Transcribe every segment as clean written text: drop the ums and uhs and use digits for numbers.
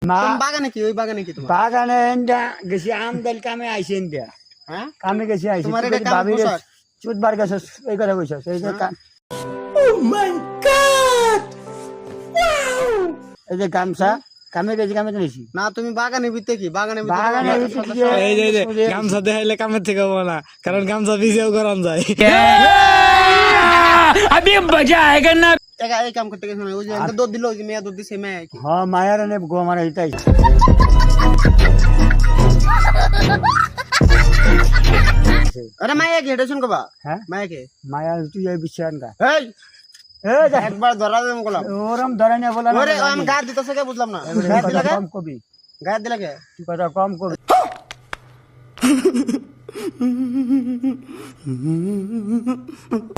তুমি বাগানে কি ওই বাগানে কি তোমার বাগানে এন্ডা গেছি আম দেল কামে আইছে এন্ডা হ্যাঁ কামে গেছি আইছি তোমার এটা কাম ভাবি পোশাক চুদবার গেছে এই কথা কইছস এই যে এই যে গামছা কামে গেছি কামে নিছি না তুমি বাগানে ভিতরে কি বাগানে বাগানে এই যে গামছা দেখাইলে কামের থেকে হবো না, কারণ গামছা ভিজেও করান যায়। अभी मजा आएगा ना। এই কাম করতে গেছ না ওই যে দুধ দিল ওই যে মেয়া দুধ দিছে মেয়া কি হ্যাঁ মায়ার নে গো মারা হিতাই আরে মায়া কি এটা শুন কবা হ্যাঁ মায়া কে মায়া তুই এই বিছান কা এই এই দেখ একবার ধরা দেব কলাম ওরম ধরে না বলা ওরে আমি গাছ দিতেছে কে বুঝলাম না গাছ দিলা কে কম কবি গাছ দিলা কে তুই কথা কম কবি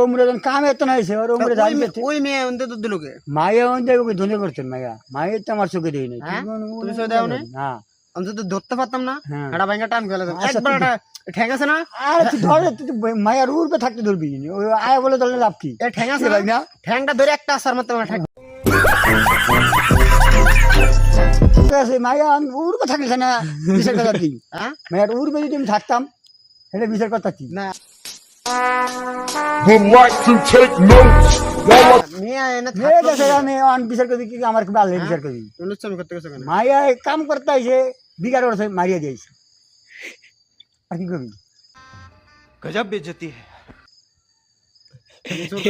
ওমরে কামে তো নাই সে ওর ওমরে যাইবে ওই মেয়ে ওনতে দুধ দিল কে মায়া ওন্দে ওকে ধনে করতেন মায়া মায়ের তো আমার চোখে দেই নাই হ্যাঁ? তুমি চোখে দাও নাই? না আমি তো ধরতে পারতাম না হ্যাঁ। এটা ভাঙা টান ফেলে দেব আচ্ছা, একবার এটা ঠ্যাং আছে না আর তুই ধরে তুই মায়ার উড়বে থাকতে ধরবি ওই আয় বলে ধরলে লাভ কি এই ঠ্যাং আছে ভাই না না ঠ্যাংটা ধরে একটা আসার মতো আমার ঠ্যাং ঠিক আছে মায়া উড়বে থাকিস না বিচার কথা কি হ্যাঁ মায়ার উড়বে যদি আমি থাকতাম এটা বিচার কথা কি না would like to take notes while I মেয়ে এনে মেয়ে দেশে আমি অন বিচার করবি কি আমার কি ভালো বিচার করবি অনুচ্ছামি করতে গেছে কেন মায়া এই কাম করতে আইছে বিগার ওর মারিয়া দিয়েছে আর কি করবি गजब बेइज्जती है।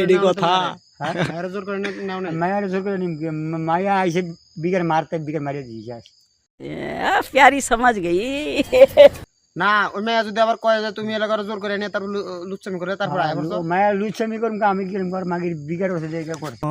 এডি কথা আর জোর করে নাও না মায়ার জোর করে নিম মায়া আইছে বিগার মারতে বিগার মারিয়া দিয়েছে प्यारी समझ गई। না ওই মেয়ে যদি আবার কয় যে তুমি এলাকার জোর করে নিয়ে তারপর লুচ্ছামি করে তারপর আয় বলছো মায়া লুচ্ছামি করুম আমি কি করুম মাগির বিগার ওর জায়গা করছে